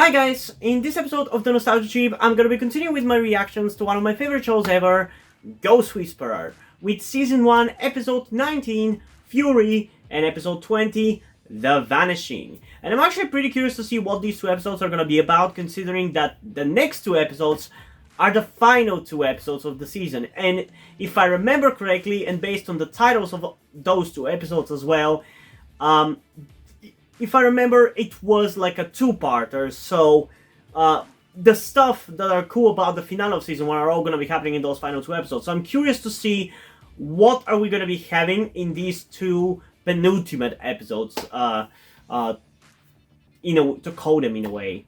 Hi guys, in this episode of the Nostalgia Trip, I'm gonna be continuing with my reactions to one of my favorite shows ever, Ghost Whisperer, with Season 1, Episode 19, Fury, and Episode 20, The Vanishing. And I'm actually pretty curious to see what these two episodes are gonna be about, considering that the next two episodes are the final two episodes of the season. And if I remember correctly, and based on the titles of those two episodes as well, if I remember, it was like a two-parter, so the stuff that are cool about the finale of Season 1 are all going to be happening in those final two episodes. So I'm curious to see what are we going to be having in these two penultimate episodes, to code them in a way.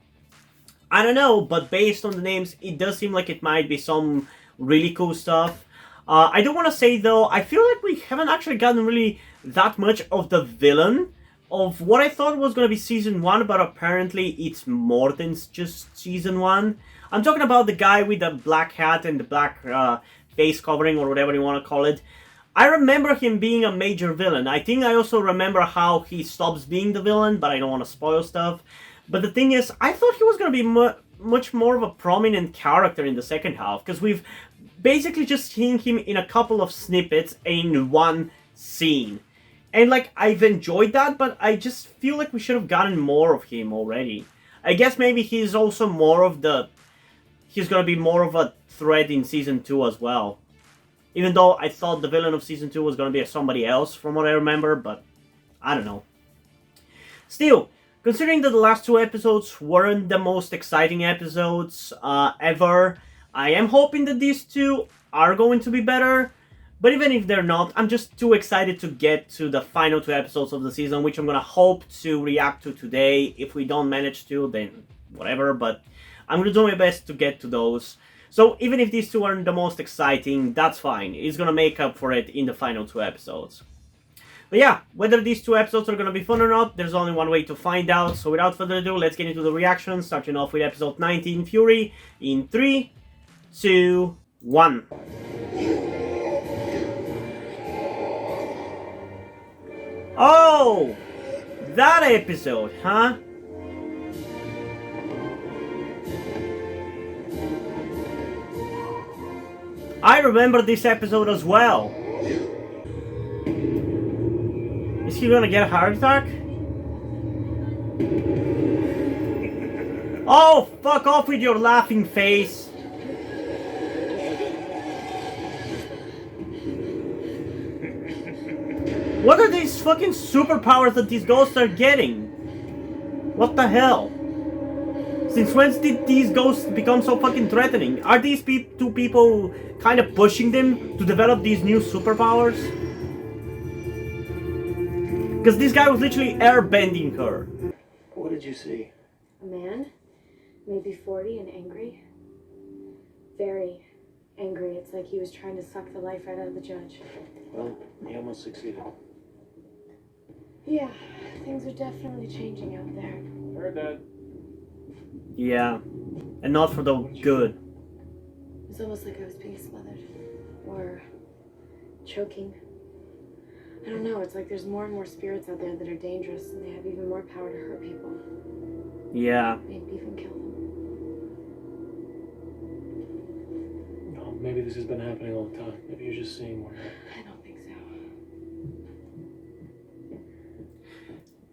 I don't know, but based on the names, it does seem like it might be some really cool stuff. I do want to say, though, I feel like we haven't actually gotten really that much of the villain of what I thought was going to be Season 1, but apparently it's more than just Season 1. I'm talking about the guy with the black hat and the black face covering, or whatever you want to call it. I remember him being a major villain. I think I also remember how he stops being the villain, but I don't want to spoil stuff. But the thing is, I thought he was going to be much more of a prominent character in the second half, because we've basically just seen him in a couple of snippets in one scene. And, like, I've enjoyed that, but I just feel like we should have gotten more of him already. I guess maybe he's also more of the... He's gonna be more of a threat in Season 2 as well. Even though I thought the villain of Season 2 was gonna be somebody else, from what I remember, but... I don't know. Still, considering that the last two episodes weren't the most exciting episodes ever, I am hoping that these two are going to be better. But even if they're not, I'm just too excited to get to the final two episodes of the season, which I'm gonna hope to react to today. If we don't manage to, then whatever, but I'm gonna do my best to get to those. So even if these two aren't the most exciting, that's fine. It's gonna make up for it in the final two episodes. But yeah, whether these two episodes are gonna be fun or not, there's only one way to find out. So without further ado, let's get into the reactions, starting off with Episode 19, Fury, in 3, 2, 1. Oh! That episode, huh? I remember this episode as well. Is he gonna get a heart attack? Oh, fuck off with your laughing face. What are these fucking superpowers that these ghosts are getting? What the hell? Since when did these ghosts become so fucking threatening? Are these two people kind of pushing them to develop these new superpowers? Because this guy was literally airbending her. What did you see? A man, maybe 40 and angry. Very angry. It's like he was trying to suck the life right out of the judge. Well, he almost succeeded. Yeah, things are definitely changing out there. Heard that. Yeah, and not for the good. It's almost like I was being smothered. Or choking. I don't know, it's like there's more and more spirits out there that are dangerous, and they have even more power to hurt people. Yeah. Maybe even kill them. No, maybe this has been happening all the time. Maybe you're just seeing more. I don't think so.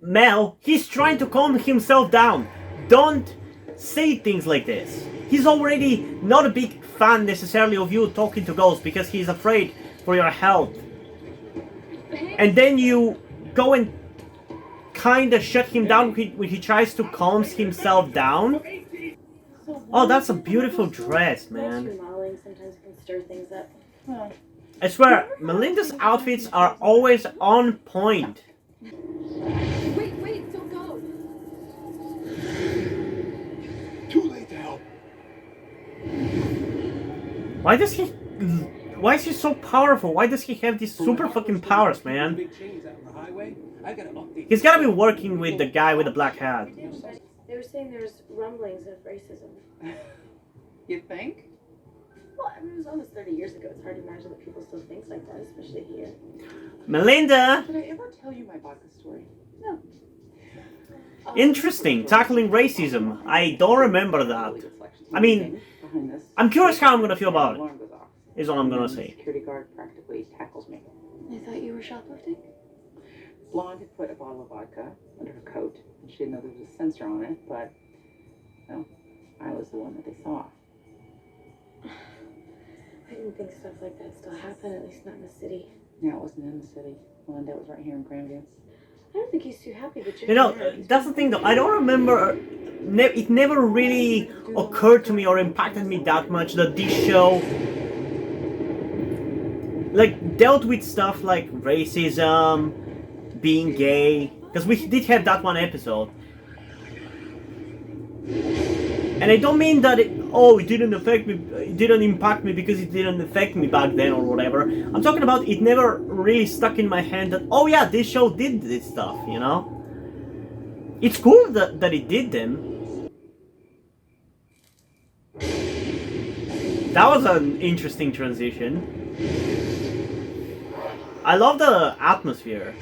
Mel, he's trying to calm himself down. Don't say things like this. He's already not a big fan necessarily of you talking to ghosts because he's afraid for your health. And then you go and kind of shut him down when he tries to calm himself down. Oh, that's a beautiful dress, man. Sometimes can stir things up. I swear, Melinda's outfits are always on point. Wait, don't go. Too late to help. Why is he so powerful? Why does he have these super fucking powers, man? He's gotta be working with the guy with the black hat. They were saying there's rumblings of racism. You think? Well, I mean, it was almost 30 years ago. It's hard to imagine that people still think like that, especially here. Melinda! Did I ever tell you my vodka story? No. Interesting, tackling racism. I don't remember that. I mean, I'm curious how I'm gonna feel about it, is all I'm gonna say. Security guard practically tackles me. I thought you were shoplifting? Blonde had put a bottle of vodka under her coat, and she didn't know there was a sensor on it, but, well, I was the one that they saw. I didn't think stuff like that still happened, at least not in the city. Yeah, it wasn't in the city. Blonde was right here in Grandview. I don't think he's too happy with You know, that's the thing though, I don't remember, it never really occurred to me or impacted me that much that this show, like, dealt with stuff like racism, being gay, because we did have that one episode. And I don't mean that it didn't affect me, it didn't impact me because it didn't affect me back then or whatever. I'm talking about it never really stuck in my head that, oh yeah, this show did this stuff, you know? It's cool that it did them. That was an interesting transition. I love the atmosphere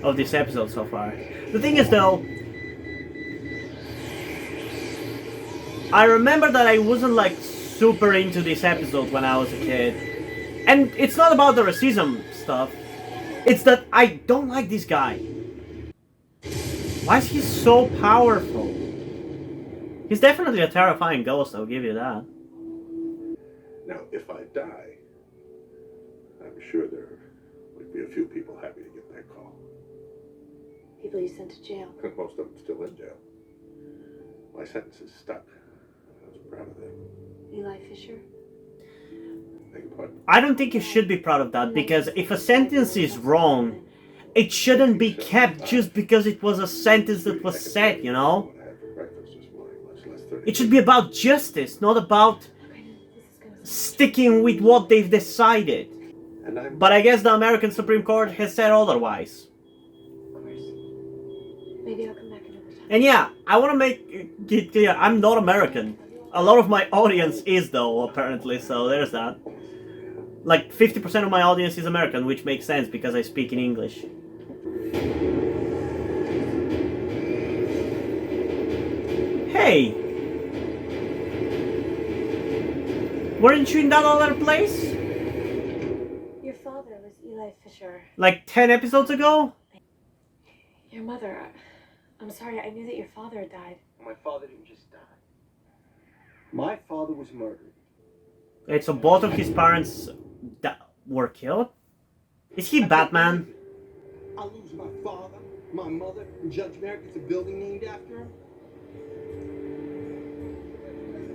of this episode so far. The thing is though, I remember that I wasn't like super into this episode when I was a kid. And it's not about the racism stuff. It's that I don't like this guy. Why is he so powerful? He's definitely a terrifying ghost, I'll give you that. Now, if I die, I'm sure there would be a few people happy to get that call. People you sent to jail. Most of them still in jail. My sentence is stuck. I was proud of that. Eli Fisher? Beg your pardon? I don't think you should be proud of that, because if a sentence is wrong, it shouldn't be kept just because it was a sentence that was said, you know? What I had for breakfast this morning, much less 30 It should be about justice, not about sticking with what they've decided. And I'm But I guess the American Supreme Court has said otherwise. Of course. Maybe I'll come back another time. And yeah, I want to make it clear, I'm not American. A lot of my audience is though, apparently, so there's that. Like 50% of my audience is American, which makes sense because I speak in English. Hey! Weren't you in that other place? Your father was Eli Fisher. Like 10 episodes ago? Your mother. I'm sorry, I knew that your father had died. My father didn't just die. My father was murdered. Wait, so both of his parents were killed? Is he Batman? I lose my father, my mother, and Judge Merrick gets a building named after him.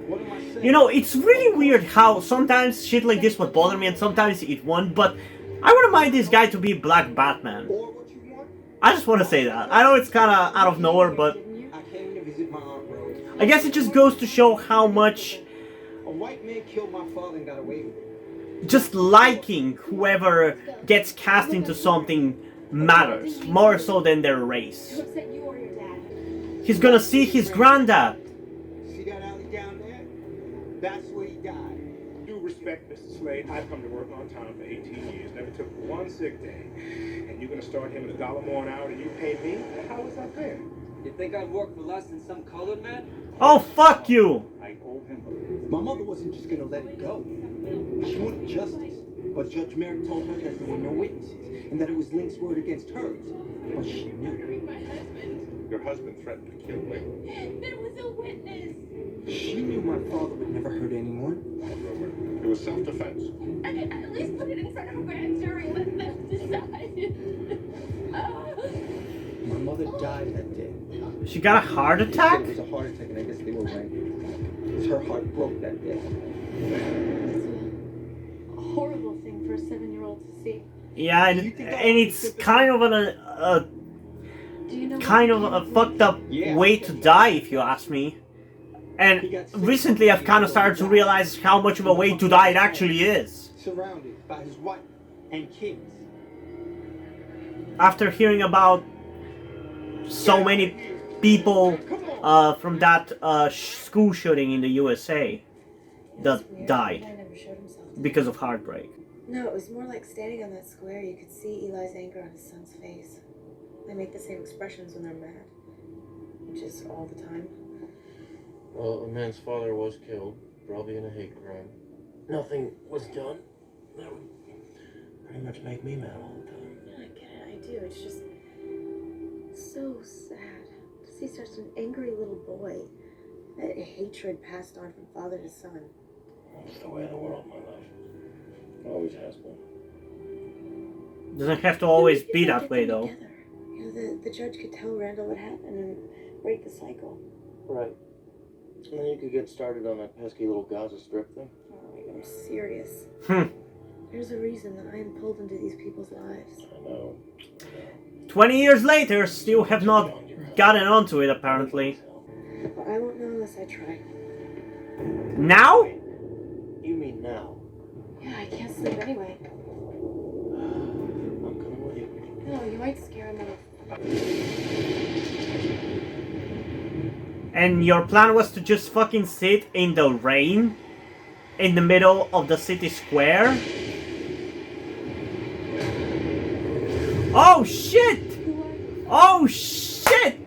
What am I saying? You know, it's really weird how sometimes shit like this would bother me and sometimes it won't, but I wouldn't mind this guy to be Black Batman. Or what you want? I just want to say that. I know it's kind of out of nowhere, but I came to visit my Aunt Rose. I guess it just goes to show how much A white man killed my father and got away with it. just liking whoever gets cast into something matters, more so than their race. Who upset you or your dad? He's gonna see his granddad. See that alley down there? That's where he died. Due respect, Mr. Slade, I've come to work on time for 18 years, never took one sick day. And you're gonna start him at $1 more an hour and you pay me? How is that fair? You think I'd work for less than some colored man? Oh, fuck you! I owe him. My mother wasn't just gonna let it go. She wanted justice. But Judge Merrick told her that there were no witnesses and that it was Link's word against hers. But she knew. Your husband threatened to kill me. There was a witness. She knew my father would never hurt anyone. It was self-defense. I mean, at least put it in front of a grand jury and let them decide. My mother died that day. She got a heart They said attack? it was a heart attack, and I guess they were right. Because her heart broke that day. It's a horrible thing for a 7-year-old to see. Yeah, and it's kind of Do you know kind of a fucked up way to die, if you ask me. And recently I've kind of started to realize how much of a way to die it actually is. Surrounded by his wife and kids. After hearing about so many people from that school shooting in the USA that died Eli never showed himself. because of heartbreak. No, it was more like standing on that square. You could see Eli's anger on his son's face. They make the same expressions when they're mad, which is all the time. Well, a man's father was killed, probably in a hate crime. Nothing was done. That would pretty much make me mad all the time. Yeah, I get it. I do. It's just so sad to see such an angry little boy. That hatred passed on from father to son. That's the way of the world, my love. Always has been. Doesn't have to always be that way, though. Together. You know, the judge could tell Randall what happened and break the cycle. Right. And then you could get started on that pesky little Gaza Strip thing. Oh, I'm serious. Hmm. There's a reason that I am pulled into these people's lives. I know. 20 years later, still have not gotten onto it, apparently. But I won't know unless I try. Now? You mean now? Yeah, I can't sleep anyway. I'm coming with you. No, you might scare him off. And your plan was to just fucking sit in the rain? In the middle of the city square? Oh shit! Oh shit!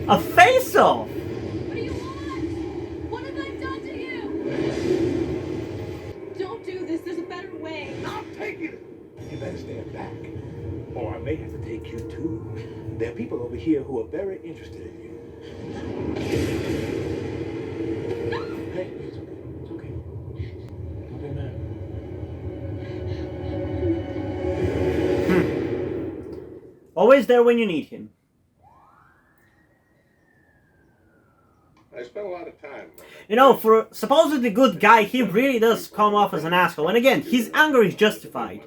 A face-off! What do you want? What have I done to you? Don't do this. There's a better way. I'm taking it. You better stand back, or I may have to take you too. There are people over here who are very interested in you. Hey, it's okay. It's okay. Don't be mad. Always there when you need him. I spent a lot of time. You know, for a supposedly good guy, he really does come off as an asshole. And again, his anger is justified.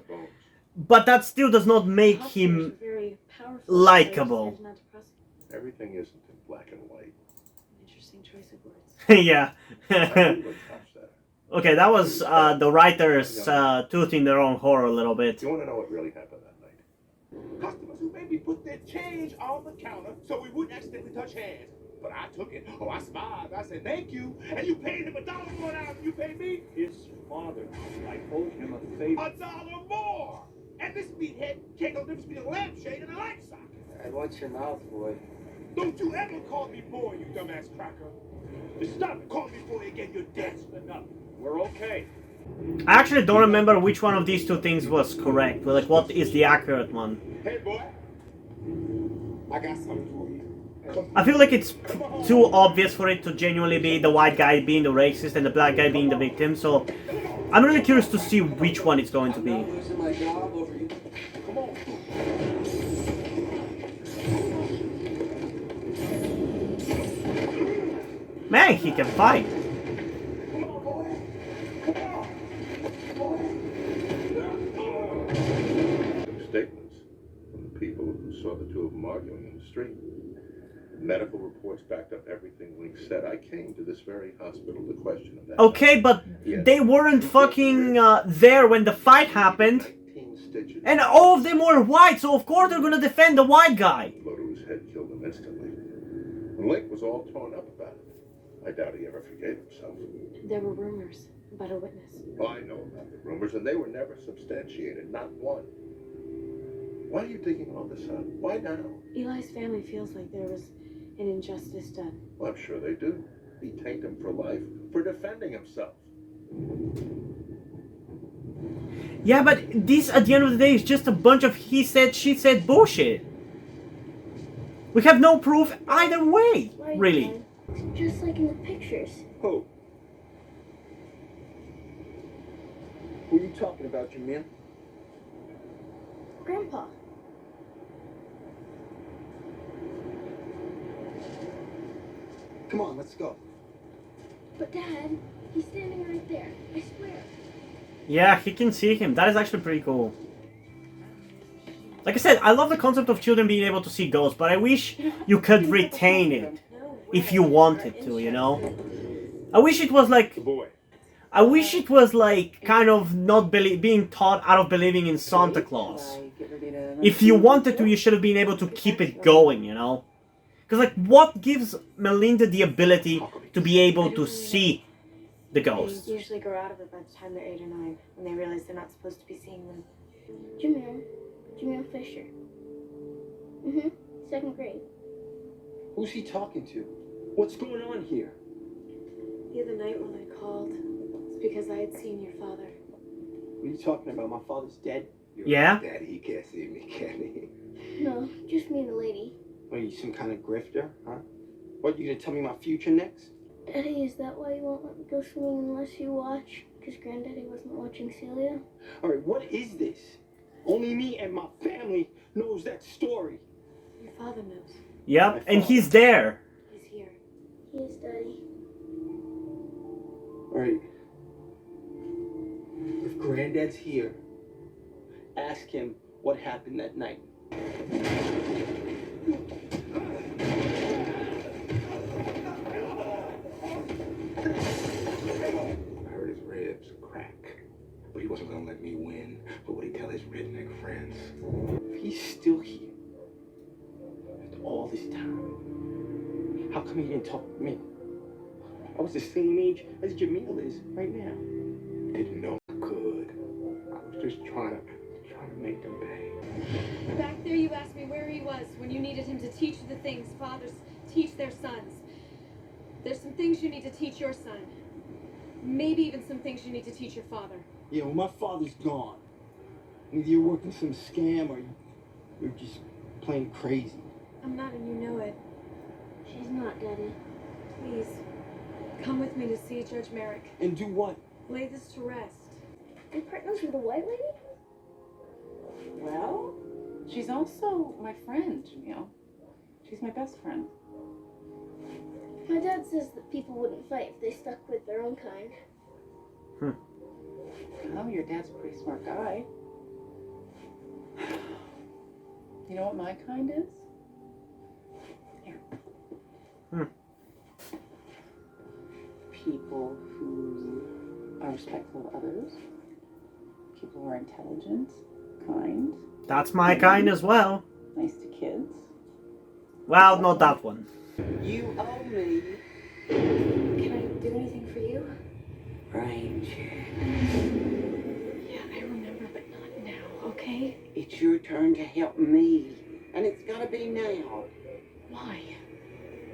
But that still does not make him likable. Everything isn't in black and white. Interesting choice of words. Yeah. Okay, that was the writers tooting their own horror a little bit. You want to know what really happened that night? Customers who made me put their change on the counter so we wouldn't accidentally touch hands. But I took it. Oh, I smiled. I said, thank you. And you paid him $1 more now than you paid me? His father, I owed him a favor. $1 more! And this meathead can't know the difference between a lampshade and a light socket. Hey, watch your mouth, boy. Don't you ever call me boy, you dumbass cracker. Just stop calling me boy again, you're dead. Enough. We're okay. I actually don't remember which one of these two things was correct. Like, what is the accurate one? Hey, boy. I got something for you. I feel like it's too obvious for it to genuinely be the white guy being the racist and the black guy being the victim, so I'm really curious to see which one it's going to be. I'm losing my job over you. Come on. Man, he can fight. Statements from the people who saw the two of them arguing in the street. Medical reports backed up everything Link said. I came to this very hospital to question him. Okay, but they weren't fucking there when the fight happened. And all of them were white, so of course they're gonna defend the white guy. The blow to his head killed him instantly. And Link was all torn up about it. I doubt he ever forgave himself. There were rumors about a witness. Oh, I know about the rumors, and they were never substantiated, not one. Why are you digging all this up? Why now? Eli's family feels like there was an injustice done. Well, I'm sure they do. He tanked him for life, for defending himself. Yeah, but this, at the end of the day, is just a bunch of he said, she said bullshit. We have no proof either way, really. Just like in the pictures. Who? Who are you talking about, Jameer? Grandpa. Come on, let's go. But Dad, he's standing right there. I swear. Yeah, he can see him. That is actually pretty cool. Like I said, I love the concept of children being able to see ghosts, but I wish you could retain it if you wanted to, you know? I wish it was like... I wish it was like kind of not being taught out of believing in Santa Claus. If you wanted to, you should have been able to keep it going, you know? Because like, what gives Melinda the ability to be able to see The ghosts. They usually grow out of it by the time they're 8 or 9, when they realize they're not supposed to be seeing them. Jamil Fisher. Mm-hmm. 2nd grade. Who's he talking to? What's going on here? The other night when I called, it's because I had seen your father. What are you talking about? My father's dead? Yeah? Daddy, he can't see me, can he? No, just me and the lady. What, are you some kind of grifter, huh? What, you gonna tell me my future next? Daddy, is that why you won't let me go swimming unless you watch? Because Granddaddy wasn't watching Celia? Alright, what is this? Only me and my family knows that story. Your father knows. Yep, and he's there. He's here. He is, Daddy. Alright. If Granddad's here, ask him what happened that night. I heard his ribs crack, but he wasn't gonna let me win. But would he tell his redneck friends? If he's still here, after all this time, how come he didn't talk to me? I was the same age as Jamil is right now. Didn't know I could. I was just trying to make them pay. Back there you asked me where he was when you needed him to teach the things fathers teach their sons. There's some things you need to teach your son. Maybe even some things you need to teach your father. Yeah, well, my father's gone. Either you're working some scam or you're just plain crazy. I'm not, and you know it. She's not, Daddy. Please, come with me to see Judge Merrick. And do what? Lay this to rest. You're partners with the white lady? Well, she's also my friend, Jamil. She's my best friend. My dad says that people wouldn't fight if they stuck with their own kind. Oh, your dad's a pretty smart guy. You know what my kind is? Here. People who are respectful of others. People who are intelligent, kind. That's my kind as well. Nice to kids. Well, not that one. You owe me. Can I do anything for you? Ranger, Yeah, I remember, but not now, okay? it's your turn to help me. And it's gotta be now. Why?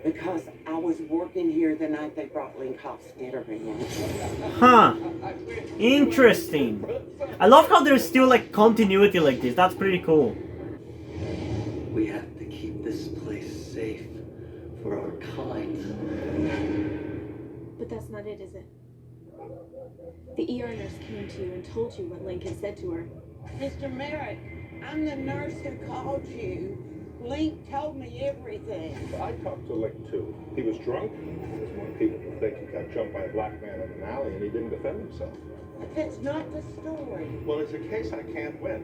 Because I was working here the night they brought Linkoff's dinner in. Huh. Interesting. I love how there's still like continuity like this. That's pretty cool. We have to keep this place safe for our kind. But that's not it, is it? The ER nurse came to you and told you what Link had said to her. Mr. Merrick, I'm the nurse who called you. Link told me everything. I talked to Link too. He was drunk. There's more people who think he got jumped by a black man in an alley and he didn't defend himself. But that's not the story. Well, it's a case I can't win.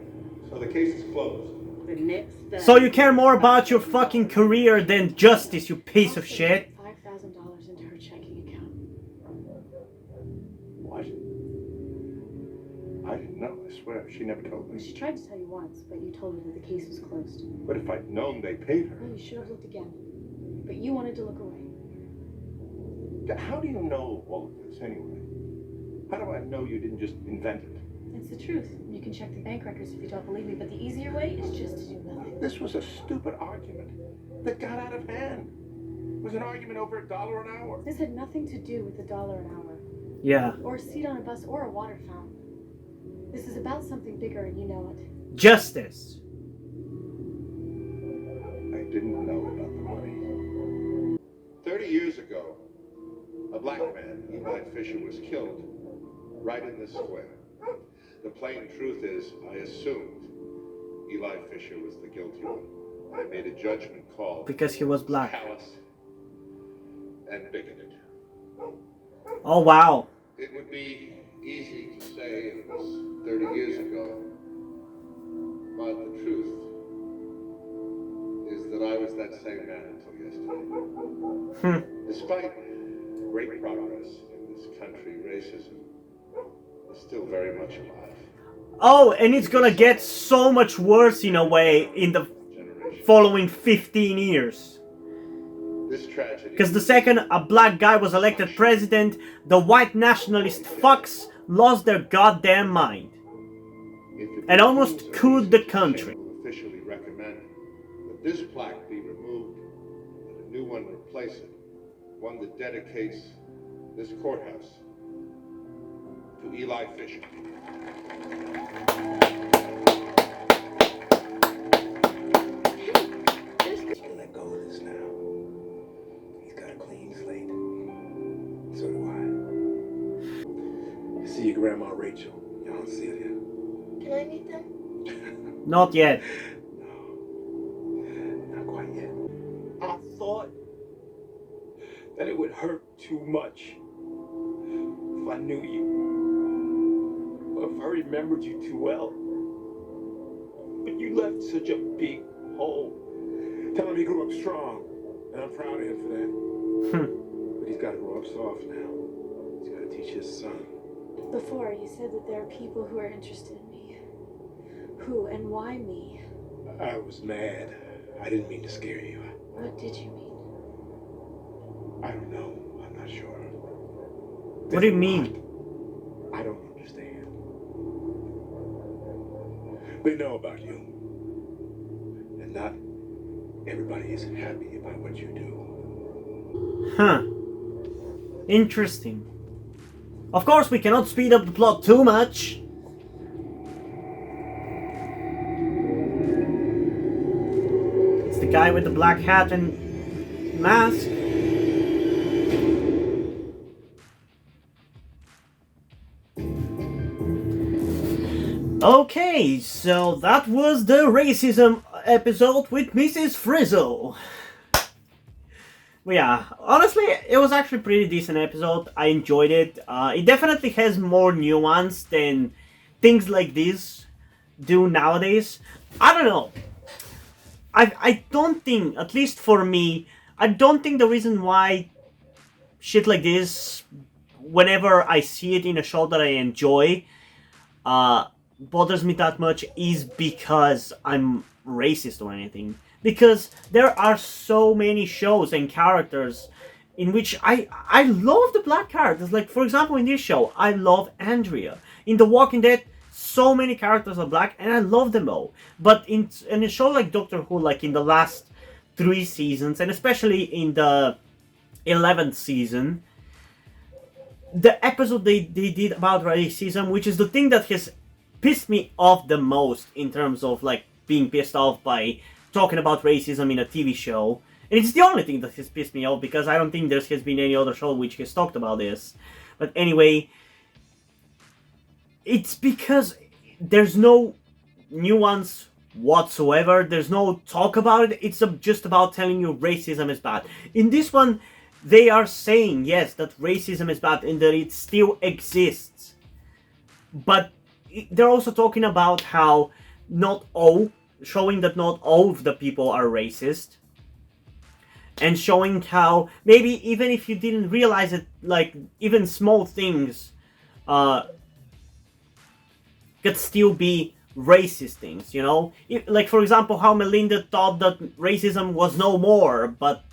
So the case is closed. The next day. So you care more about your fucking career than justice, you piece of shit. $5,000 into her checking account. What? I didn't know, I swear. She never told Well, me. she tried to tell you once, but you told her that the case was closed. But if I'd known they paid Well, her. you should have looked again. But you wanted to look away. How do you know all of this anyway? How do I know you didn't just invent it? It's the truth. You can check the bank records if you don't believe me, but the easier way is just to do nothing. This was a stupid argument that got out of hand. It was an argument over $1 an hour. This had nothing to do with the $1 an hour, Yeah. or a seat on a bus, or a water fountain. This is about something bigger, and you know it. Justice. I didn't know about the money. 30 years ago, a black man, Eli Fisher, was killed right in this square. The plain truth is, I assumed Eli Fisher was the guilty one. I made a judgment call. Because he was black. Callous and bigoted. Oh wow. It would be easy to say it was 30 years ago, but the truth is that I was that same man until yesterday. Despite great progress in this country, racism is still very much alive. Oh, and it's gonna get so much worse in a way in the Generation. following 15 years. This This tragedy. Because the second a black guy was elected president, the white nationalist fucks lost their goddamn mind and almost cooed the country. Will officially recommend that this plaque be removed and a new one replace it, one that dedicates this courthouse to Eli Fisher. Let go of this now. He's got a clean slate. So do I. See your grandma Rachel, your Aunt Celia. Can I meet them? Not yet. Not quite yet. I thought that it would hurt too much if I knew you. Or if I remembered you too well. But you left such a big hole. Tell him he grew up strong, and I'm proud of him for that. But he's got to grow up soft now. He's got to teach his son. Before, you said that there are people who are interested in me. Who and why me? I was mad. I didn't mean to scare you. What did you mean? I don't know. I'm not sure. What do you mean? I don't understand. They know about you. And not everybody is happy about what you do. Huh. Interesting. Of course, we cannot speed up the plot too much. It's the guy with the black hat and mask. Okay, so that was the racism episode with Mrs. Frizzle. But yeah, honestly, it was actually a pretty decent episode. I enjoyed it. It definitely has more nuance than things like this do nowadays. I don't know. I don't think, at least for me, I don't think the reason why shit like this, whenever I see it in a show that I enjoy, bothers me that much is because I'm racist or anything. Because there are so many shows and characters in which I love the black characters. Like, for example, in this show, I love Andrea. In The Walking Dead, so many characters are black, and I love them all. But in a show like Doctor Who, like in the last 3 seasons, and especially in the 11th season, the episode they did about racism, which is the thing that has pissed me off the most in terms of, like, being pissed off by talking about racism in a TV show. And it's the only thing that has pissed me off, because I don't think there has been any other show which has talked about this. But anyway, it's because there's no nuance whatsoever. There's no talk about it. It's just about telling you racism is bad. In this one, they are saying, yes, that racism is bad and that it still exists. But they're also talking about how showing that not all of the people are racist. And showing how maybe even if you didn't realize it, like, even small things could still be racist things, you know? Like, for example, how Melinda thought that racism was no more, but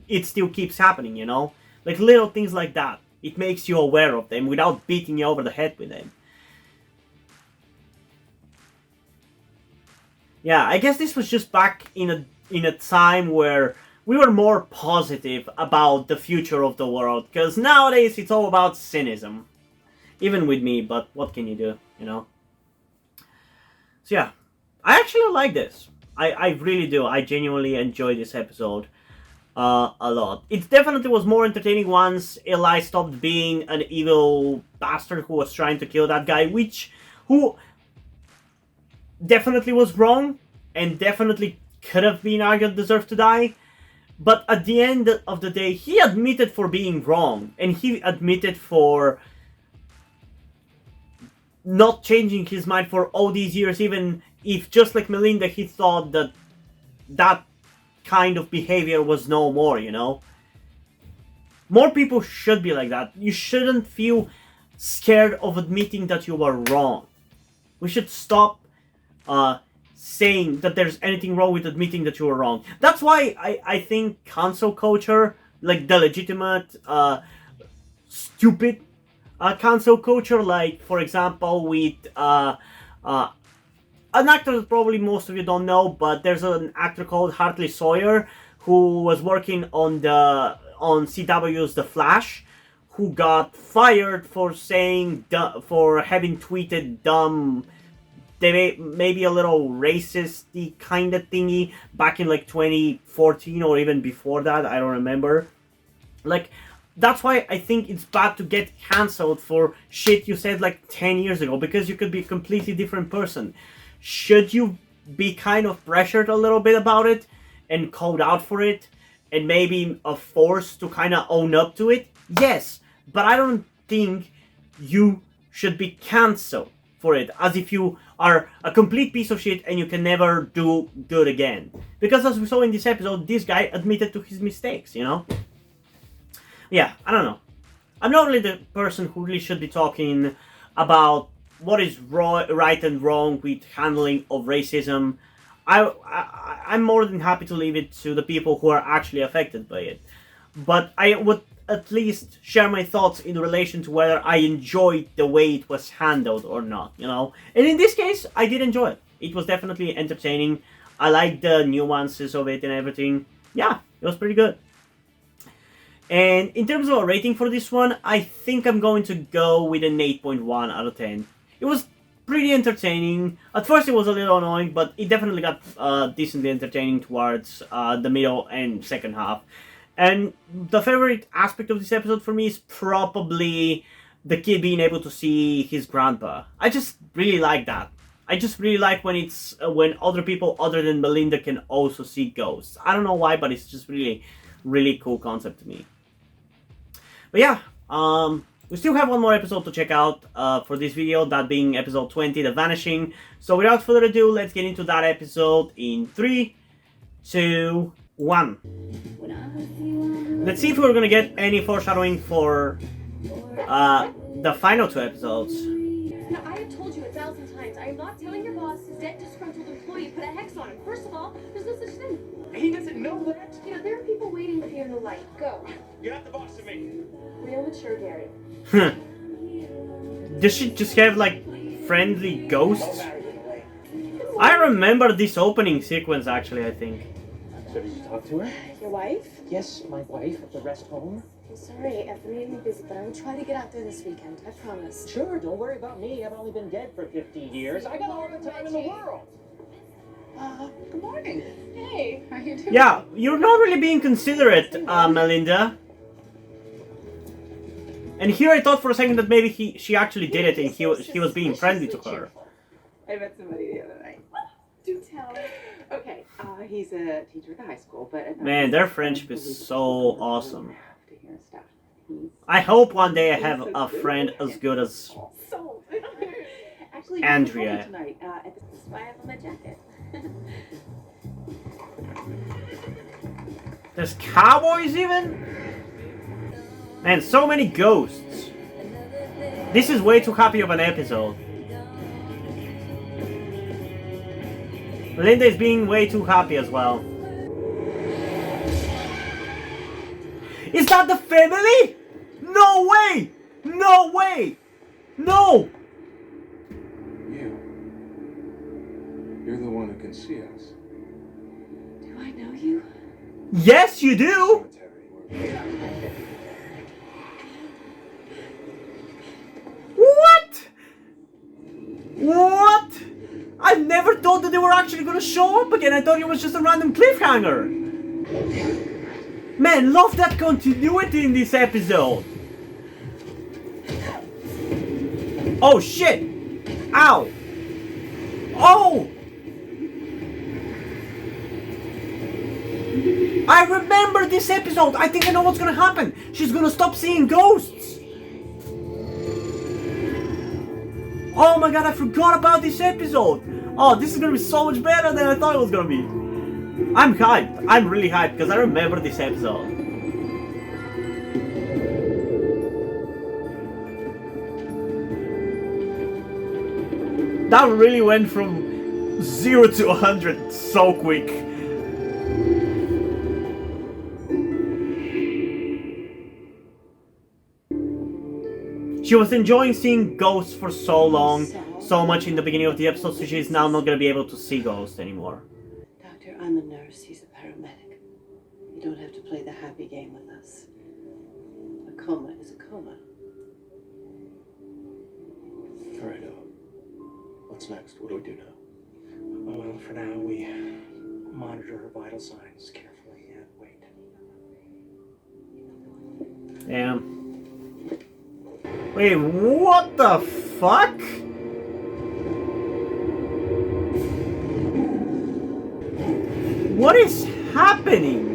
it still keeps happening, you know? Like, little things like that. It makes you aware of them without beating you over the head with them. Yeah, I guess this was just back in a time where we were more positive about the future of the world, because nowadays it's all about cynicism. Even with me, but what can you do, you know? So yeah, I actually like this. I really do. I genuinely enjoyed this episode a lot. It definitely was more entertaining once Eli stopped being an evil bastard who was trying to kill that guy, who definitely was wrong and definitely could have been argued deserved to die. But at the end of the day, he admitted for being wrong, and he admitted for not changing his mind for all these years, even if, just like Melinda, he thought that kind of behavior was no more, you know? More people should be like that. You shouldn't feel scared of admitting that you were wrong. We should stop saying that there's anything wrong with admitting that you were wrong. That's why I think cancel culture, like the legitimate, stupid cancel culture, like for example with an actor that probably most of you don't know, but there's an actor called Hartley Sawyer who was working on CW's The Flash, who got fired for for having tweeted dumb, maybe a little racisty kind of thingy back in like 2014 or even before that. I don't remember. Like, that's why I think it's bad to get cancelled for shit you said like 10 years ago, because you could be a completely different person. Should you be kind of pressured a little bit about it and called out for it and maybe forced to kind of own up to it? Yes, but I don't think you should be cancelled for it as if you are a complete piece of shit and you can never do good again. Because as we saw in this episode, this guy admitted to his mistakes, you know? Yeah, I don't know. I'm not really the person who really should be talking about what is right and wrong with handling of racism. I'm more than happy to leave it to the people who are actually affected by it. But I would at least share my thoughts in relation to whether I enjoyed the way it was handled or not, you know? And in this case, I did enjoy it. It was definitely entertaining. I liked the nuances of it and everything. Yeah, it was pretty good. And in terms of a rating for this one, I think I'm going to go with an 8.1 out of 10. It was pretty entertaining. At first it was a little annoying, but it definitely got decently entertaining towards the middle and second half. And the favorite aspect of this episode for me is probably the kid being able to see his grandpa. I just really like that. I just really like when it's when other people other than Melinda can also see ghosts. I don't know why, but it's just really cool concept to me. But yeah, we still have one more episode to check out for this video, that being episode 20, The Vanishing. So without further ado, let's get into that episode in 3, 2, 1. Let's see if we're gonna get any foreshadowing for the final 2 episodes. Now, I have told you 1,000 times, I am not telling your boss his dead disgruntled employee put a hex on him. First of all, there's no such thing. He doesn't know that. You know, there are people waiting for you in the light. Go. You're not the boss of me. Real mature, Gary. Does she just have like friendly ghosts? I remember this opening sequence actually, I think. So did you talk to her? Your wife? Yes, my wife at the rest home. I'm sorry, I've been really busy, but I will try to get out there this weekend. I promise. Sure, don't worry about me. I've only been dead for 15 years. I got all the time in the world. Good morning. Hey, how you doing? Yeah, you're not really being considerate, Melinda. And here I thought for a second that maybe she actually did it and he was being friendly to her. I met somebody the other night. Do tell. Okay, he's a teacher at the high school, but... Man, their friendship is so awesome. To hear stuff. I hope one day I have a friend as good as Sold. Actually, Andrea. Tonight, at the spy up on my jacket. There's cowboys even? Man, so many ghosts. This is way too happy of an episode. Melinda is being way too happy as well. Is that the family? No way! No way! No! You're the one who can see us. Do I know you? Yes, you do! What? What? I never thought that they were actually gonna show up again. I thought it was just a random cliffhanger. Man, love that continuity in this episode. Oh shit! Ow! Oh! I remember this episode. I think I know what's gonna happen. She's gonna stop seeing ghosts. Oh my god, I forgot about this episode. Oh, this is gonna be so much better than I thought it was gonna be. I'm hyped. I'm really hyped because I remember this episode. That really went from 0 to 100 so quick. She was enjoying seeing ghosts for so long, so much in the beginning of the episode, so she's now not gonna be able to see ghosts anymore. Doctor, I'm a nurse. He's a paramedic. You don't have to play the happy game with us. A coma is a coma. All right, what's next? What do we do now? Well, for now, we monitor her vital signs carefully and wait. Damn. Wait, what the fuck? What is happening?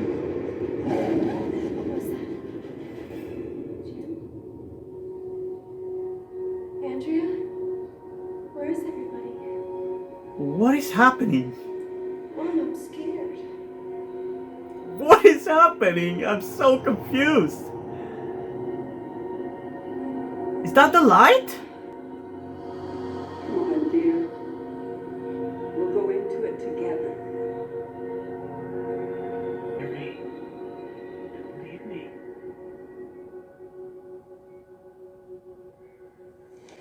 Andrea? Where is everybody? What is happening? Mom, I'm scared. What is happening? I'm so confused. Is that the light? Come on, dear. We'll go into it together. Mary, don't leave me.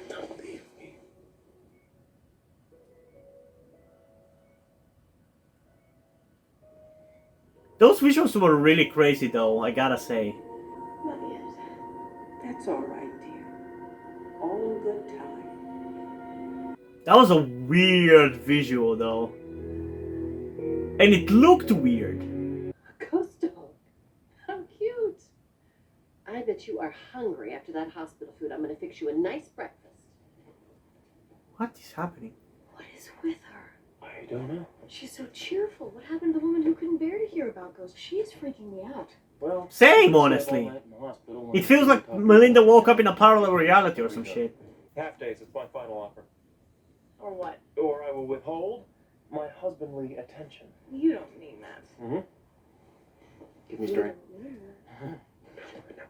Don't leave me. Those visuals were really crazy though, I gotta say. Not yet. That's all right, dear. All in good time. That was a weird visual though. And it looked weird. A ghost dog. How cute. I bet you are hungry after that hospital food. I'm going to fix you a nice breakfast. What is happening? What is with her? I don't know. She's so cheerful. What happened to the woman who couldn't bear to hear about ghosts? She is freaking me out. Well, Same, honestly. It feels like Melinda woke up in a parallel reality or some shit. Half days is my final offer. Or what? Or I will withhold my husbandly attention. You don't mean that. Mm-hmm. Get me straight.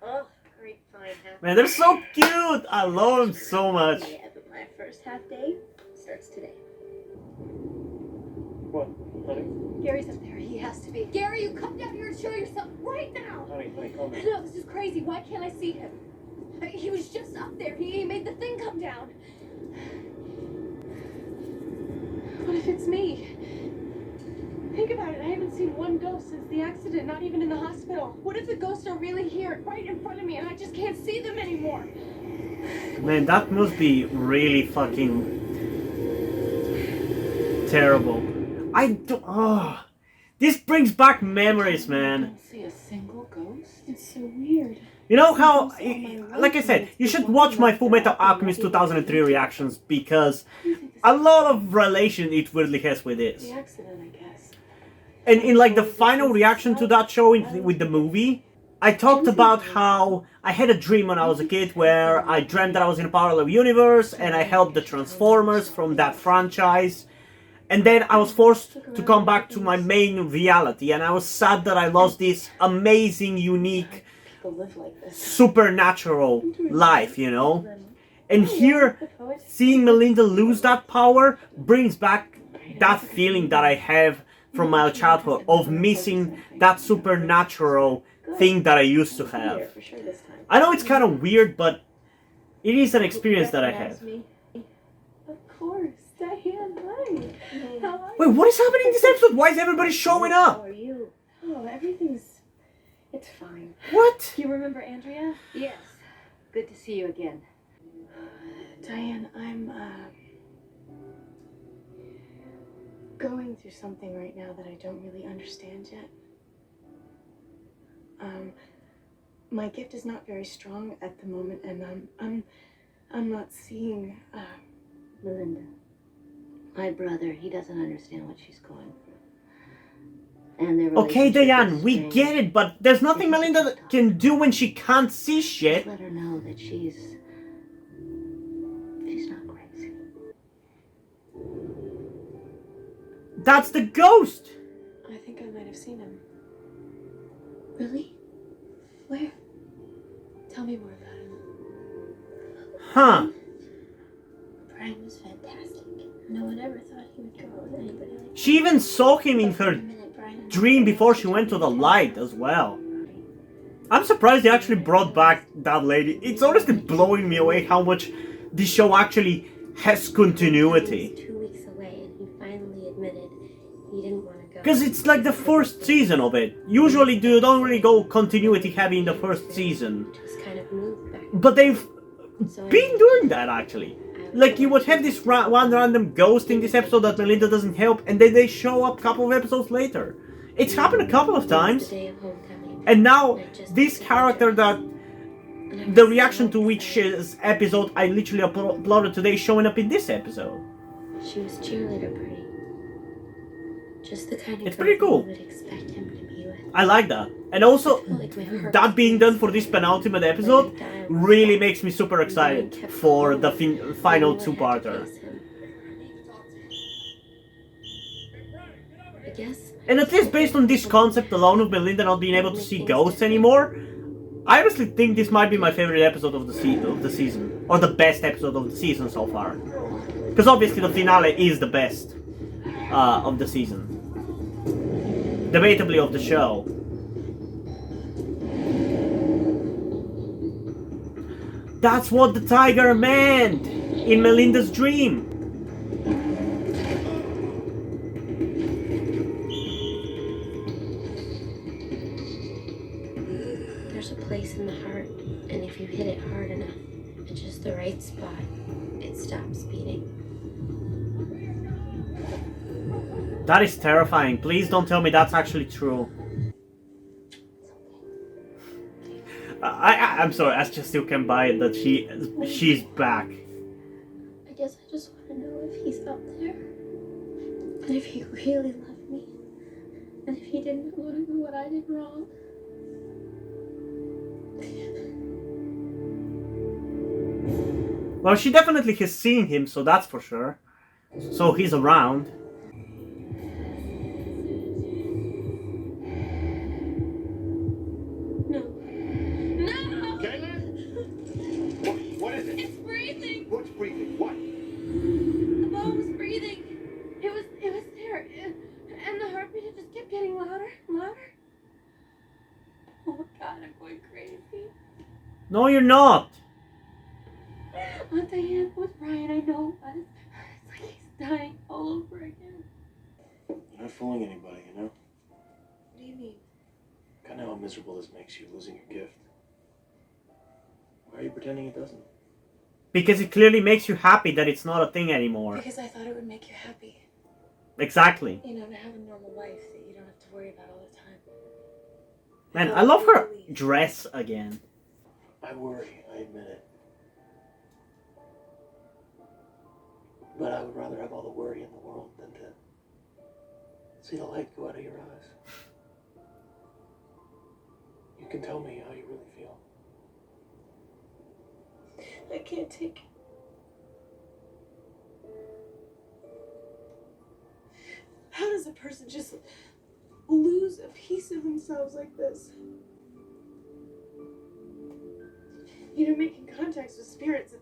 Oh, great, fine. Man, they're so cute! I love them so much. Yeah, but my first half day starts today. What, honey? Gary's up there. He has to be. Gary, you come down here and show yourself right now. Honey, calm down. No, this is crazy. Why can't I see him? He was just up there. He made the thing come down. What if it's me? Think about it. I haven't seen one ghost since the accident, not even in the hospital. What if the ghosts are really here, right in front of me, and I just can't see them anymore? Man, that must be really fucking terrible. I don't. Oh, this brings back memories, I man. don't see a single ghost. It's so weird. You know how, like I said, you should watch my Full Metal Alchemist 2003 reactions because a lot of relation it weirdly has with this. The accident, I guess. And in like the final reaction to that show with the movie, I talked about how I had a dream when I was a kid where I dreamt that I was in a parallel universe and I helped the Transformers from that franchise. And then I was forced to come back to my main reality and I was sad that I lost this amazing, unique, Live like this. supernatural life, you know? And here, seeing Melinda lose that power brings back that feeling that I have from my childhood of missing that supernatural thing that I used to have. I know it's kind of weird, but it is an experience that I have. Of course. Diane, hi. How are Wait, what is happening in this episode? Why is everybody showing up? How are you? Oh, everything's... It's fine. What? You remember Andrea? Yes. Good to see you again. Diane, I'm, going through something right now that I don't really understand yet. My gift is not very strong at the moment, and I'm not seeing, Melinda. My brother, he doesn't understand what she's going through. And their Okay, relationship Diane, is we strained. get it, but there's nothing Melinda can do when she can't see shit. Just let her know that she's not crazy. That's the ghost! I think I might have seen him. Really? Where? Tell me more about him. Huh. Brian was fantastic. No one ever thought he he would go out with anybody like that. She even saw him in But for her a minute, Brian and I dream were before such she a went to the big light family. as well. I'm surprised they actually brought back that lady. It's honestly blowing me away how much this show actually has continuity. He was 2 weeks away and he finally admitted he didn't want to go. Because it's like the first season of it. Usually you don't really go continuity heavy in the first season. Just kind of moved back. But they've So been doing that actually. Like you would have this one random ghost in this episode that Melinda doesn't help, and then they show up a couple of episodes later. It's happened a couple of times. And now this character that the reaction to which episode I literally uploaded today is showing up in this episode. She was cheerleader pretty. Just the kind of It's pretty girl cool. you would expect him to be with. I like that. And also, that being done for this penultimate episode really makes me super excited for the final two-parter. I guess. And at least based on this concept alone of Melinda not being able to see ghosts anymore, I honestly think this might be my favorite episode of the season. Or the best episode of the season so far. Because obviously the finale is the best of the season. Debatably of the show. That's what the tiger meant in Melinda's dream. There's a place in the heart, and if you hit it hard enough, at just the right spot, it stops beating. That is terrifying. Please don't tell me that's actually true. I'm sorry, I just still can't buy it that she's back. I guess I just want to know if he's out there, and if he really loved me, and if he didn't want to do what I did wrong. Well, she definitely has seen him, so that's for sure. So he's around. What is it? It's breathing. What's breathing? What? The bone was breathing. It was there. And the heartbeat, it just kept getting louder and louder. Oh my god, I'm going crazy. No, you're not. Aunt Diane, with Brian, I know. It's like he's dying all over again. You're not fooling anybody, you know? What do you mean? Kind of how miserable this makes you, losing your gift. Why are you pretending it doesn't? Because it clearly makes you happy that it's not a thing anymore. Because I thought it would make you happy. Exactly. You know, to have a normal life that you don't have to worry about all the time. Man, I love her dress again. I worry, I admit it. But I would rather have all the worry in the world than to see the light go out of your eyes. You can tell me how you really feel. I can't take it. How does a person just lose a piece of themselves like this? You know, making contacts with spirits,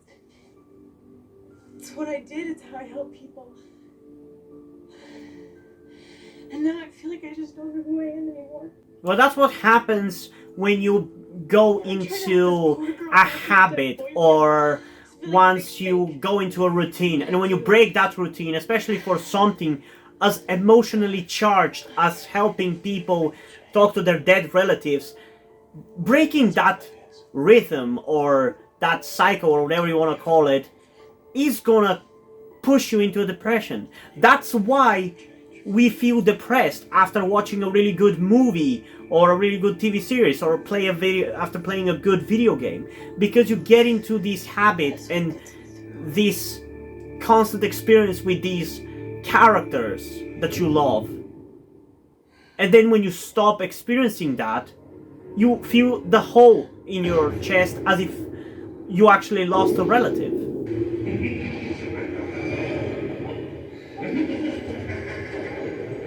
it's what I did, it's how I help people. And now I feel like I just don't know who I am anymore. Well, that's what happens when you go into a habit or once you go into a routine. And when you break that routine, especially for something as emotionally charged as helping people talk to their dead relatives, breaking that rhythm or that cycle or whatever you want to call it is gonna push you into a depression. That's why we feel depressed after watching a really good movie or a really good TV series or after playing a good video game, because you get into this habit and this constant experience with these characters that you love, and then when you stop experiencing that, you feel the hole in your chest as if you actually lost a relative.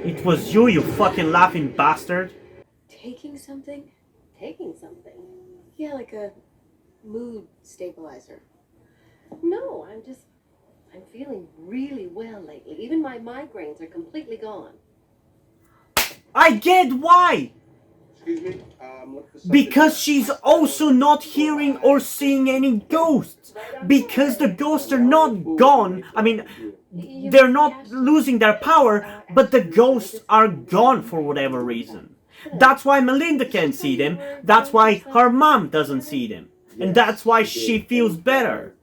It was you, you fucking laughing bastard. Taking something? Taking something? Yeah, like a mood stabilizer. No, I'm feeling really well lately. Even my migraines are completely gone. I get why! Excuse me? Because she's also not hearing or seeing any ghosts. Because the ghosts are not gone. I mean, they're not losing their power, but the ghosts are gone for whatever reason. That's why Melinda can't see them. That's why her mom doesn't see them. And that's why she feels better.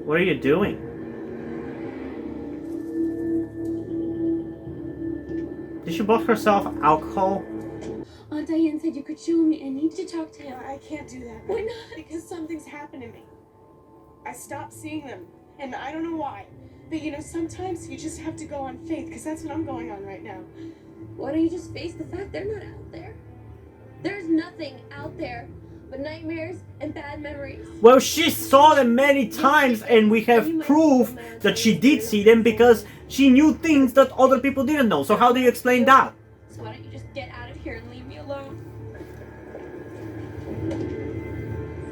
What are you doing? Did she bought herself alcohol? Aunt Diane said you could show me. I need to talk to him. I can't do that. Why not? Because something's happened to me. I stopped seeing them, and I don't know why. But you know, sometimes you just have to go on faith, because that's what I'm going on right now. Why don't you just face the fact they're not out there? There's nothing out there but nightmares and bad memories. Well, she saw them many times, and we have proof that she did see them because she knew things that other people didn't know. So how do you explain that? So why don't you just get out of here and leave me alone?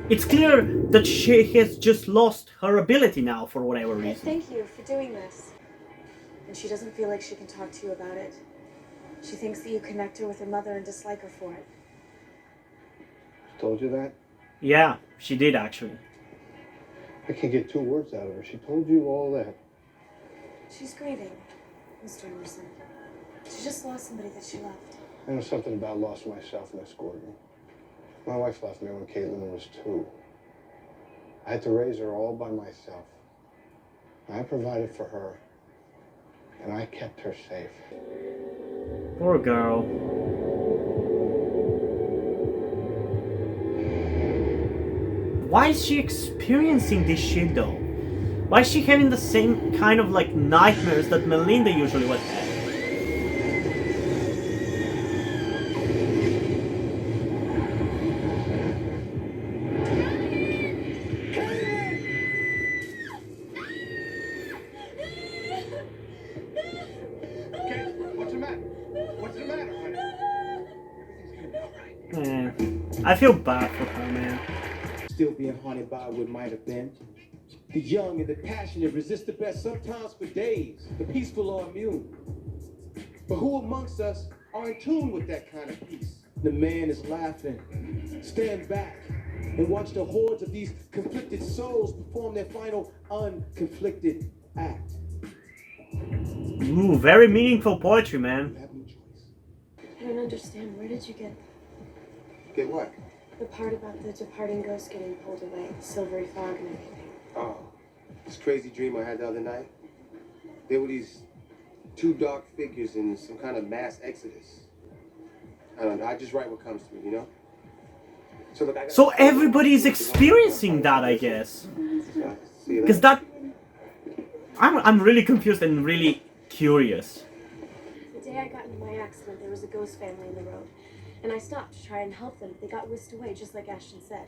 It's clear that she has just lost her ability now for whatever reason. Thank you for doing this. And she doesn't feel like she can talk to you about it. She thinks that you connect her with her mother and dislike her for it. Told you that? Yeah, she did actually. I can't get 2 words out of her. She told you all that. She's grieving, Mr. Emerson. She just lost somebody that she loved. I know something about lost myself, Miss Gordon. My wife left me when Caitlin was 2. I had to raise her all by myself. I provided for her, and I kept her safe. Poor girl. Why is she experiencing this shit though? Why is she having the same kind of like nightmares that Melinda usually would have? What's the matter? What's the matter, honey? Everything's gonna be all right. I feel bad for her, man. Still being haunted by what might have been. The young and the passionate resist the best sometimes for days. The peaceful are immune. But who amongst us are in tune with that kind of peace? The man is laughing. Stand back and watch the hordes of these conflicted souls perform their final unconflicted act. Ooh, very meaningful poetry, man. I don't understand. Where did you get Get what? the part about the departing ghost getting pulled away, the silvery fog and everything? Oh, this crazy dream I had the other night. There were these 2 dark figures in some kind of mass exodus. I don't know. I just write what comes to me, you know? So look, So everybody's experiencing that, I guess. Because that... I'm really confused and really curious. The day I got into my accident, there was a ghost family in the road. And I stopped to try and help them. They got whisked away, just like Ashton said.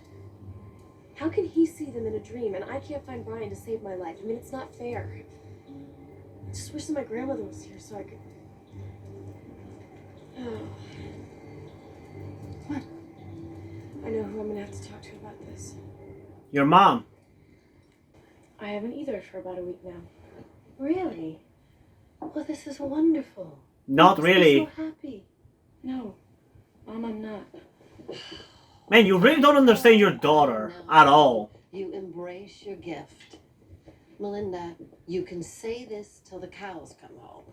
How can he see them in a dream, and I can't find Brian to save my life? I mean, it's not fair. I just wish that my grandmother was here so I could... Oh. What? I know who I'm gonna have to talk to about this. Your mom. I haven't either for about a week now. Really? Well, this is wonderful. Not really. I'm so happy. No, Mom, I'm not. Man, you really don't understand your daughter at all. You embrace your gift. Melinda, you can say this till the cows come home.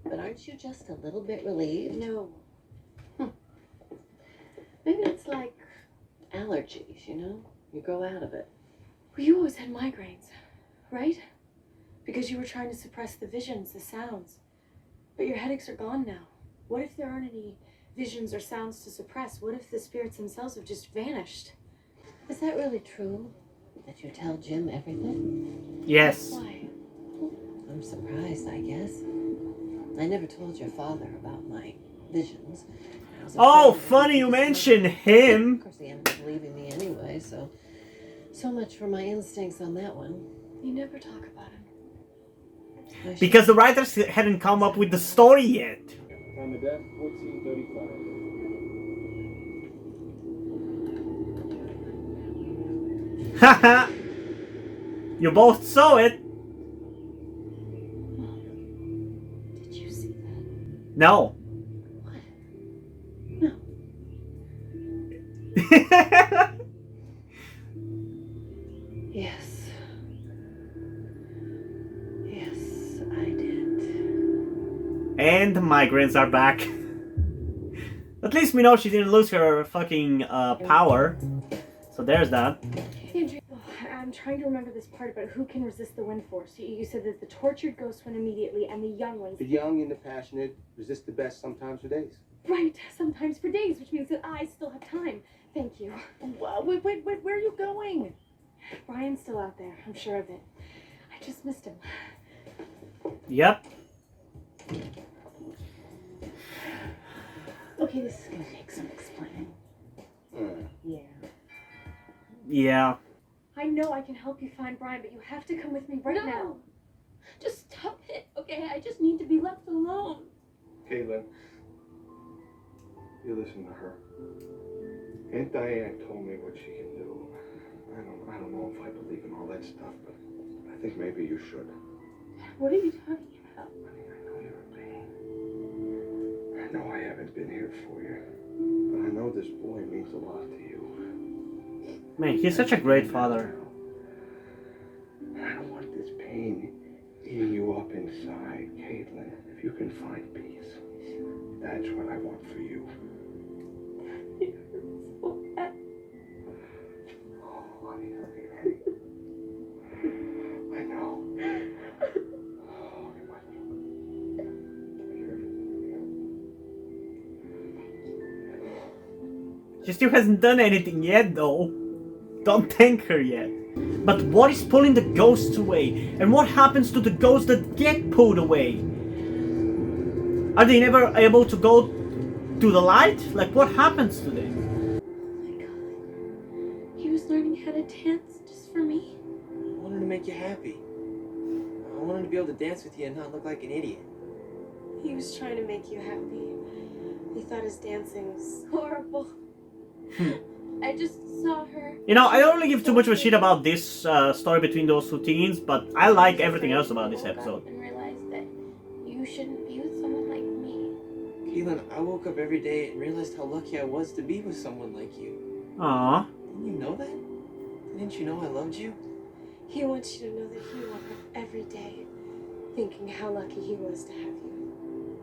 But aren't you just a little bit relieved? No. Maybe it's like allergies, you know? You grow out of it. Well, you always had migraines, right? Because you were trying to suppress the visions, the sounds. But your headaches are gone now. What if there aren't any visions or sounds to suppress? What if the spirits themselves have just vanished? Is that really true? That you tell Jim everything? Yes. Why? I'm surprised, I guess. I never told your father about my visions. Oh, funny you mention him. Of course, he ended up leaving me anyway, so much for my instincts on that one. You never talk about him. Because the writers hadn't come up with the story yet. Time of death, 14:35. Haha! You both saw it! Did you see that? No. What? No. Yes. Yes, I did. And the migrants are back. At least we know she didn't lose her fucking power. So there's that. Andrew, I'm trying to remember this part about who can resist the wind force. You said that the tortured ghosts went immediately and the young ones... The young and the passionate resist the best sometimes for days. Right, sometimes for days, which means that I still have time. Thank you. Wait, where are you going? Brian's still out there, I'm sure of it. I just missed him. Yep. Okay, this is gonna take some explaining. Yeah. Yeah. I know I can help you find Brian, but you have to come with me right now. Just stop it, okay? I just need to be left alone. Caitlin, you listen to her. Aunt Diane told me what she can do. I don't know if I believe in all that stuff, but I think maybe you should. What are you talking about? Honey, I know you're in pain. I know I haven't been here for you, but I know this boy means a lot to you. Man, he's such a great father. I don't want this pain eating you up inside, Caitlin. If you can find peace, that's what I want for you. It hurts so bad. Oh, honey. I know. Oh, you might be. She still hasn't done anything yet, though. Don't thank her yet. But what is pulling the ghosts away? And what happens to the ghosts that get pulled away? Are they never able to go to the light? Like, what happens to them? Oh my god. He was learning how to dance just for me. I wanted to make you happy. I wanted to be able to dance with you and not look like an idiot. He was trying to make you happy. He thought his dancing was Horrible. I just saw her. You know, I don't really give too much of a shit about this story between those two teens, but I like everything else about this episode. And realized that you shouldn't be with someone like me. Keelan, I woke up every day and realized how lucky I was to be with someone like you. Aww. Didn't you know that? Didn't you know I loved you? He wants you to know that he woke up every day thinking how lucky he was to have you.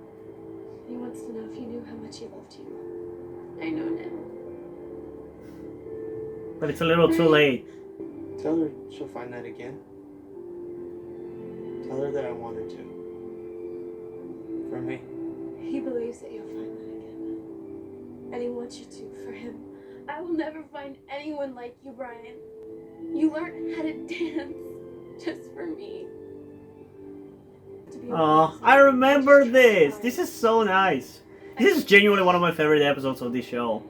He wants to know if you knew how much he loved you. I know now. But it's a little too late. Tell her she'll find that again. Tell her that I wanted to. For me. He believes that you'll find that again. And he wants you to, for him. I will never find anyone like you, Brian. You learned how to dance just for me. Aw, I remember this. This is so nice. This is genuinely one of my favorite episodes of this show.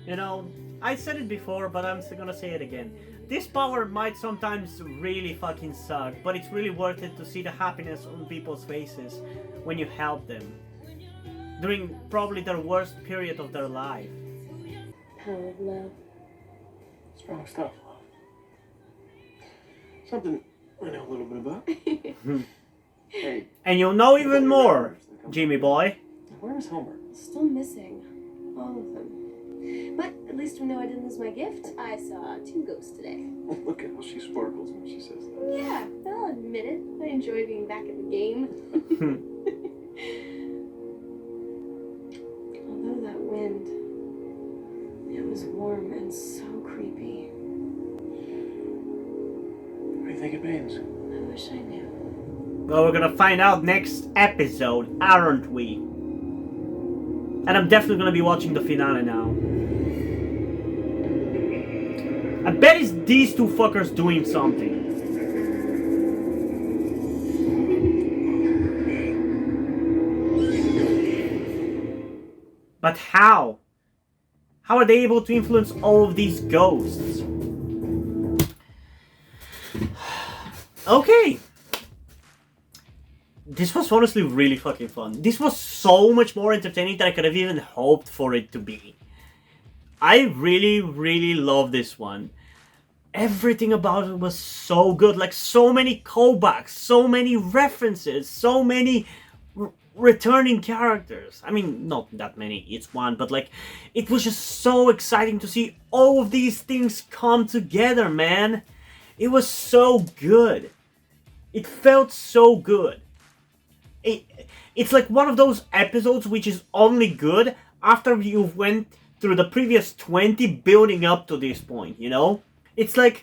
You know, I said it before, but I'm still gonna say it again. This power might sometimes really fucking suck, but it's really worth it to see the happiness on people's faces when you help them. During probably their worst period of their life. Power of love. Strong stuff, love. Something I know a little bit about. Hey. And you'll know even more, Jimmy boy. Where's Homer? Still missing. All of them. But at least we know I didn't lose my gift. I saw 2 ghosts today. Look at how she sparkles when she says that. Yeah, I'll admit it. I enjoy being back in the game. Although that wind, it was warm and so creepy. What do you think it means? I wish I knew. Well, we're gonna find out next episode, aren't we? And I'm definitely gonna be watching the finale now. I bet it's these two fuckers doing something. But how? How are they able to influence all of these ghosts? Okay. This was honestly really fucking fun. This was so much more entertaining than I could have even hoped for it to be. I really, really love this one. Everything about it was so good. Like, so many callbacks, so many references, so many returning characters. I mean, not that many, it's one, but like, it was just so exciting to see all of these things come together, man. It was so good. It felt so good. It's like one of those episodes which is only good after you've went through the previous 20 building up to this point, you know? It's like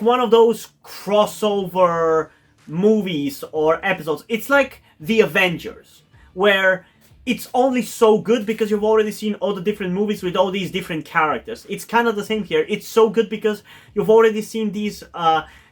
one of those crossover movies or episodes. It's like The Avengers, where it's only so good because you've already seen all the different movies with all these different characters. It's kind of the same here. It's so good because you've already seen these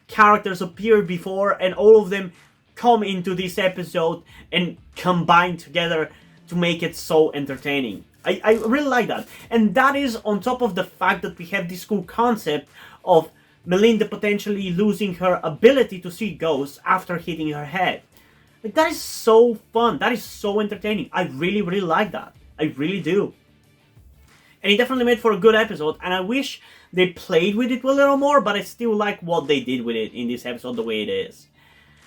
characters appear before, and all of them come into this episode and combine together to make it so entertaining. I really like that. And that is on top of the fact that we have this cool concept of Melinda potentially losing her ability to see ghosts after hitting her head. Like, that is so fun. That is so entertaining. I really, really like that. I really do. And it definitely made for a good episode, and I wish they played with it a little more, but I still like what they did with it in this episode the way it is.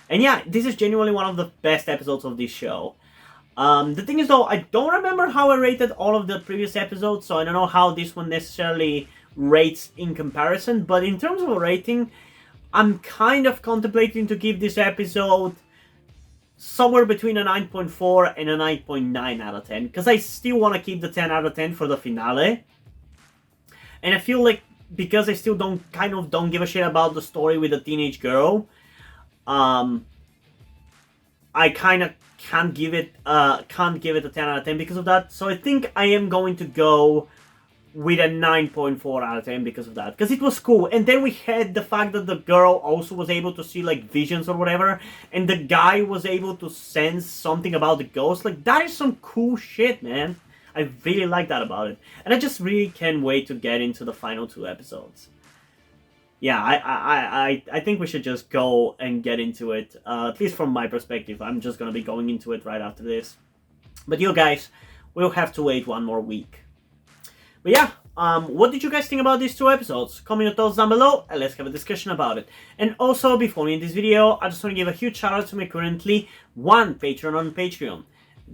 And yeah, this is genuinely one of the best episodes of this show. The thing is though, I don't remember how I rated all of the previous episodes, so I don't know how this one necessarily rates in comparison, but in terms of a rating, I'm kind of contemplating to give this episode somewhere between a 9.4 and a 9.9 out of 10, because I still want to keep the 10 out of 10 for the finale. And I feel like, because I still don't give a shit about the story with the teenage girl, I kind of can't give it a 10 out of 10 because of that. So I think I am going to go with a 9.4 out of 10 because of that, because it was cool. And then we had the fact that the girl also was able to see like visions or whatever, and the guy was able to sense something about the ghost. Like, that is some cool shit, man. I really like that about it, and I just really can't wait to get into the final 2 episodes. Yeah, I think we should just go and get into it. At least from my perspective, I'm just gonna be going into it right after this. But you guys will have to wait one more week. But yeah, what did you guys think about these 2 episodes? Comment your thoughts down below and let's have a discussion about it. And also, before we end this video, I just want to give a huge shout out to my currently 1 patron on Patreon,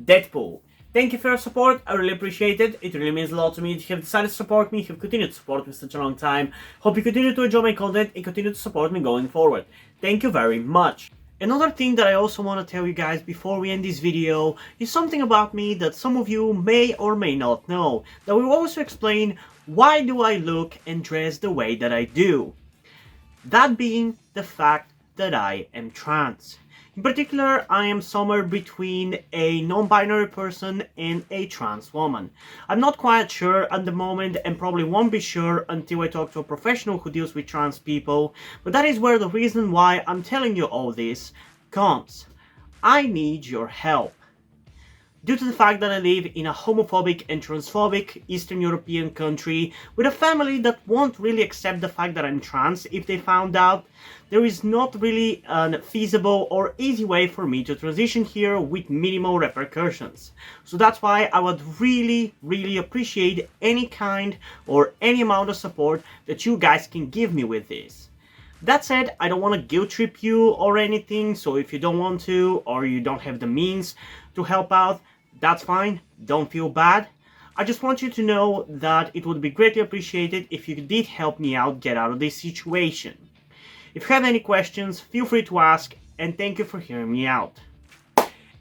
Deadpool. Thank you for your support, I really appreciate it. It really means a lot to me that you have decided to support me, you have continued to support me for such a long time. Hope you continue to enjoy my content and continue to support me going forward. Thank you very much. Another thing that I also want to tell you guys before we end this video is something about me that some of you may or may not know, that will also explain why do I look and dress the way that I do. That being the fact that I am trans. In particular, I am somewhere between a non-binary person and a trans woman. I'm not quite sure at the moment and probably won't be sure until I talk to a professional who deals with trans people, but that is where the reason why I'm telling you all this comes. I need your help. Due to the fact that I live in a homophobic and transphobic Eastern European country with a family that won't really accept the fact that I'm trans if they found out, there is not really a feasible or easy way for me to transition here with minimal repercussions. So that's why I would really, really appreciate any kind or any amount of support that you guys can give me with this. That said, I don't want to guilt trip you or anything, so if you don't want to or you don't have the means to help out, that's fine, don't feel bad. I just want you to know that it would be greatly appreciated if you did help me out get out of this situation. If you have any questions, feel free to ask, and thank you for hearing me out.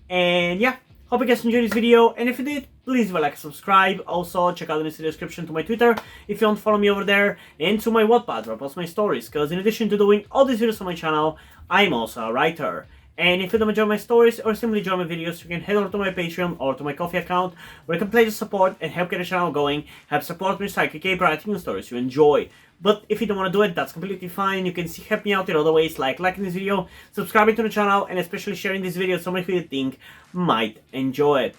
And yeah, hope you guys enjoyed this video, and if you did, please leave a like and subscribe. Also, check out the link in the description to my Twitter if you don't follow me over there, and to my Wattpad where I post my stories, because in addition to doing all these videos on my channel, I'm also a writer. And if you don't enjoy my stories or simply enjoy my videos, you can head over to my Patreon or to my Ko-fi account where you can pledge support and help get the channel going, help support me so I can keep writing the stories you enjoy. But if you don't want to do it, that's completely fine. You can help me out in other ways, like liking this video, subscribing to the channel, and especially sharing this video with somebody who you think might enjoy it.